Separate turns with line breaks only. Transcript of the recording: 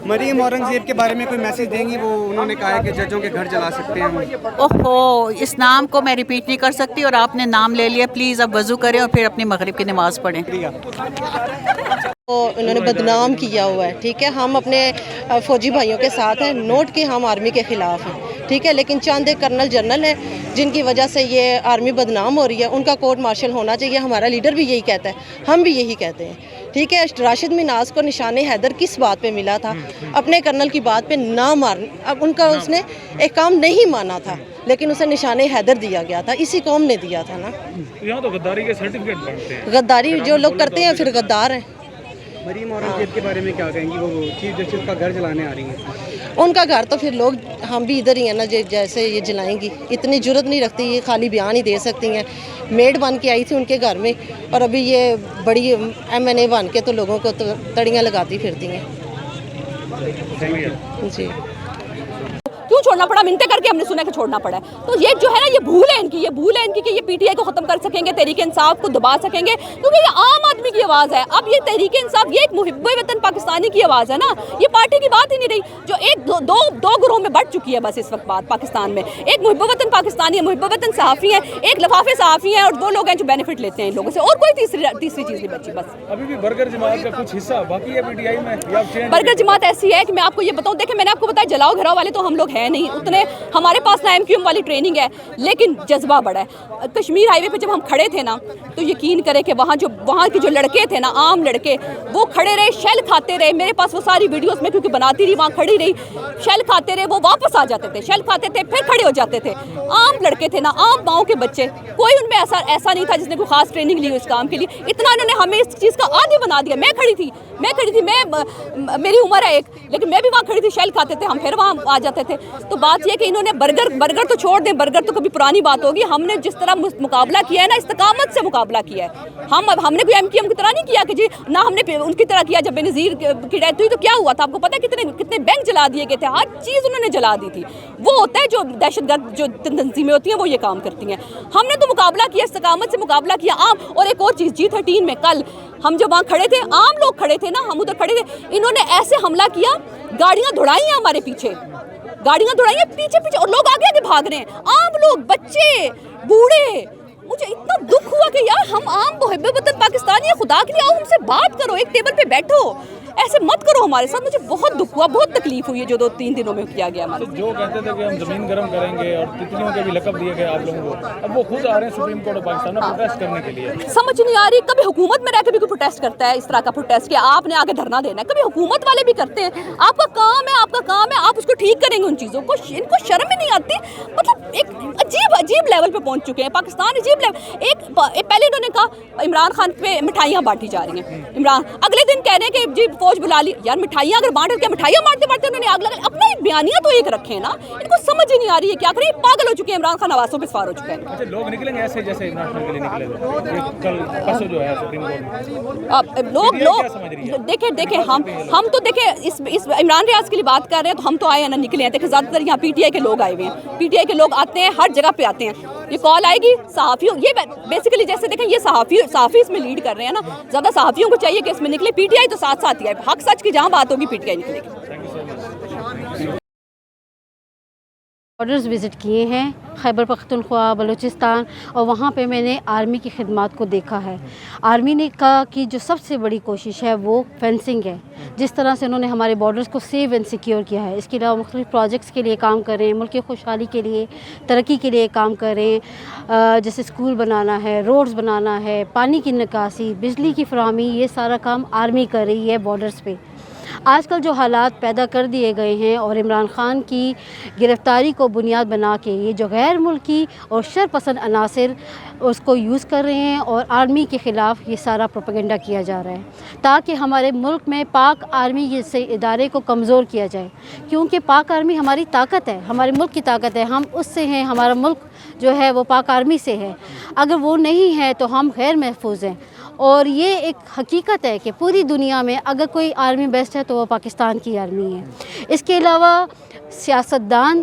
مریم اورنگزیب کے بارے میں کوئی میسج دیں گی؟ وہ انہوں نے کہا ہے کہ ججوں کے گھر جلا سکتے ہیں.
اوہو، اس نام کو میں ریپیٹ نہیں کر سکتی، اور آپ نے نام لے لیا، پلیز اب وضو کریں اور پھر اپنی مغرب کی نماز پڑھیں.
انہوں نے بدنام کیا ہوا ہے، ٹھیک ہے. ہم اپنے فوجی بھائیوں کے ساتھ ہیں، نوٹ کہ ہم آرمی کے خلاف ہیں، ٹھیک ہے. لیکن چند ایک کرنل جنرل ہیں جن کی وجہ سے یہ آرمی بدنام ہو رہی ہے، ان کا کورٹ مارشل ہونا چاہیے. ہمارا لیڈر بھی یہی کہتا ہے، ہم بھی یہی کہتے ہیں، ٹھیک ہے. راشد مناز کو نشان حیدر کس بات پہ ملا تھا؟ اپنے کرنل کی بات پہ نہ مارنا. اب ان کا اس نے ایک کام نہیں مانا تھا، لیکن اسے نشان حیدر دیا گیا تھا، اسی قوم نے دیا تھا نا.
یہاں تو غداری کے سرٹیفکیٹ بنتے ہیں.
غداری جو لوگ کرتے ہیں پھر غدار ہیں.
مریم اورنگزیب کے بارے میں کیا کہیں گی؟ وہ چیف جسٹس کا گھر جلانے آ رہی ہیں.
ان کا گھر تو پھر لوگ، ہم بھی ادھر ہی ہیں نا، جیسے یہ جلائیں گی. اتنی جرت نہیں رکھتی، یہ خالی بیان ہی دے سکتی ہیں. میڈ بن کے آئی تھی ان کے گھر میں، اور ابھی یہ بڑی MNA بن کے تو لوگوں کو تڑیاں لگاتی پھرتی ہیں. جی
کیوں چھوڑنا پڑا؟ منتیں کر کے ہم نے سنا کہ چھوڑنا پڑا ہے. تو یہ جو ہے نا، یہ بھول ہے ان کی، یہ بھول ہے ان کی کہ یہ PTI کو ختم کر سکیں گے، تحریک انصاف کو دبا سکیں گے، کیونکہ یہ عام آدمی کی آواز ہے. اب یہ تحریک انصاف، یہ ایک محب وطن پاکستانی کی آواز ہے نا، یہ پارٹی کی بات ہی نہیں رہی، جو ایک دو گروہ میں بٹ چکی ہے بس اس وقت بات پاکستان میں. ایک محب وطن پاکستانی ہے، محب وطن صحافی ہیں، ایک لفافے صحافی ہیں، اور وہ لوگ ہیں جو بینیفٹ لیتے ہیں ان لوگوں سے، اور کوئی تیسری چیز نہیں بچی. بس
ابھی بھی برگر جماعت کا کچھ حصہ باقی ہے PTI میں.
برگر جماعت ایسی ہے کہ میں آپ کو یہ بتاؤں، دیکھیں میں نے آپ کو بتایا جلاؤ گھراؤ والے تو ہم لوگ ہیں نہیں اتنے، ہمارے پاس نہ MQM والی ٹریننگ ہے، لیکن جذبہ بڑا ہے. کشمیر ہائی وے پہ جب ہم کھڑے تھے نا، تو یقین کریں کہ وہاں کے جو لڑکے تھے نا، عام لڑکے، وہ کھڑے رہے، شیل کھاتے رہے. میرے پاس وہ ساری ویڈیوز میں کیونکہ بناتی رہی، وہاں کھڑی رہی، شیل کھاتے رہے. وہ واپس آ جاتے تھے، شیل کھاتے تھے، پھر کھڑے ہو جاتے تھے. عام لڑکے تھے نا، عام گاؤں کے بچے، کوئی ان میں ایسا نہیں تھا جس نے کوئی خاص ٹریننگ لی ہو اس کام کے لیے. اتنا انہوں نے ہمیں اس چیز کا عادی بنا دیا. میں کھڑی تھی، میری عمر ہے ایک، لیکن میں بھی وہاں کھڑی تھی، شیل کھاتے تھے ہم، پھر وہاں آ جاتے تھے. تو بات یہ کہ انہوں نے برگر تو چھوڑ دیں، برگر تو کبھی پرانی بات ہوگی. ہم نے جس طرح مقابلہ کیا ہے نا، استقامت سے مقابلہ کیا ہے. ہم نے کوئی MQM کی طرح نہیں کیا کہ جی، نہ ہم نے ان کی طرح کیا. جب بےنظیر کی ڈیتھ ہوئی تو کیا ہوا تھا آپ کو پتہ ہے؟ کتنے بینک جلا دیے گئے تھے، ہر چیز انہوں نے جلا دی تھی. وہ ہوتا ہے جو دہشت گرد جو تنظیمیں ہوتی ہیں وہ یہ کام کرتی ہیں. ہم نے تو مقابلہ کیا، استقامت سے مقابلہ کیا. عام اور ایک اور چیز G13 میں کل ہم جب وہاں کھڑے تھے، عام لوگ کھڑے تھے نا، ہم ادھر کھڑے تھے، انہوں نے ایسے حملہ کیا، گاڑیاں دوڑائی ہیں ہمارے پیچھے، گاڑیاں دوڑائی ہیں پیچھے، اور لوگ آگے آگے بھاگ رہے ہیں، عام لوگ، بچے، بوڑھے. مجھے اتنا دکھ ہوا کہ یار ہم عام محب وطن پاکستانی ہیں، خدا کے لیے آؤ ہم سے بات کرو، ایک ٹیبل پہ بیٹھو، ایسے مت کرو ہمارے ساتھ. مجھے بہت دکھ ہوا، بہت تکلیف ہوئی ہے جو 2-3 دنوں میں کیا گیا ہمارے.
جو کہتے تھے کہ ہم زمین گرم کریں گے اور تتلیوں کے بھی لقب دیے گئے آپ لوگوں کو، اب وہ خود آ رہے ہیں سپریم کورٹ آف پاکستان میں پروٹیسٹ کرنے کے لیے.
سمجھ نہیں آ رہی، کبھی حکومت میں رہ کے بھی کوئی پروٹیسٹ کرتا ہے اس طرح کا پروٹیسٹ کہ آپ نے آگے دھرنا دینا ہے؟ کبھی حکومت والے بھی کرتے ہیں. آپ کا کام ہے، آپ اس کو ٹھیک کریں گے. ان چیزوں کو ان کو شرم ہی نہیں آتی. مطلب ایک عجیب لیول پہ پہنچ چکے ہیں پاکستان، عجیب لیول. ایک پہلے انہوں نے کہا عمران خان پہ مٹھائیاں بانٹی جا رہی ہیں، عمران اگلے دن کہہ رہے ہیں کہ جی فوج بلا لی. یار مٹھائیاں اگر بانٹ کے مٹھائیاں مارتے انہوں نے آگ لگا. اپنا ایک بیانیہ تو ایک رکھے نا. ان کو سمجھ ہی نہیں آ رہی ہے کیا کریں. پاگل ہو چکے ہیں، عمران خان آوازوں پہ سوار ہو چکے ہیں.
اچھا لوگ نکلیں گے ایسے جیسے عمران خان کے لیے نکلے تھے کل پرسوں جو ہے سپریم کورٹ میں؟
لوگ دیکھیں ہم تو دیکھیں اس عمران ریاض کے لیے بات کر رہے ہیں تو ہم تو آئے ہیں نا، نکلے ہیں. دیکھیں زیادہ تر یہاں PTI کے لوگ آئے ہوئے ہیں، PTI کے لوگ آتے ہیں، ہر جگہ پہ آتے ہیں. یہ کال آئے گی صحافیوں، یہ بیسیکلی جیسے دیکھیں یہ صحافی اس میں لیڈ کر رہے ہیں نا، زیادہ صحافیوں کو چاہیے کہ اس میں نکلے. PTI تو ساتھ ہی ہے، حق سچ کی جہاں بات ہوگی PTI نکلے گی.
بارڈرز وزٹ کیے ہیں، خیبر پختونخوا، بلوچستان، اور وہاں پہ میں نے آرمی کی خدمات کو دیکھا ہے. آرمی نے کہا کہ جو سب سے بڑی کوشش ہے وہ فینسنگ ہے. جس طرح سے انہوں نے ہمارے بارڈرز کو سیو اینڈ سیکیور کیا ہے، اس کے علاوہ مختلف پروجیکٹس کے لیے کام کر رہے ہیں، ملک کی خوشحالی کے لیے، ترقی کے لیے کام کر رہے ہیں. جیسے اسکول بنانا ہے، روڈز بنانا ہے، پانی کی نکاسی، بجلی کی فراہمی، یہ سارا کام آرمی کر رہی ہے بارڈرز پہ. آج کل جو حالات پیدا کر دیے گئے ہیں اور عمران خان کی گرفتاری کو بنیاد بنا کے یہ جو غیر ملکی اور شر پسند عناصر اس کو یوز کر رہے ہیں اور آرمی کے خلاف یہ سارا پروپیگنڈا کیا جا رہا ہے تاکہ ہمارے ملک میں پاک آرمی سے ادارے کو کمزور کیا جائے. کیونکہ پاک آرمی ہماری طاقت ہے، ہمارے ملک کی طاقت ہے، ہم اس سے ہیں، ہمارا ملک جو ہے وہ پاک آرمی سے ہے. اگر وہ نہیں ہے تو ہم غیر محفوظ ہیں. اور یہ ایک حقیقت ہے کہ پوری دنیا میں اگر کوئی آرمی بیسٹ ہے تو وہ پاکستان کی آرمی ہے. اس کے علاوہ سیاستدان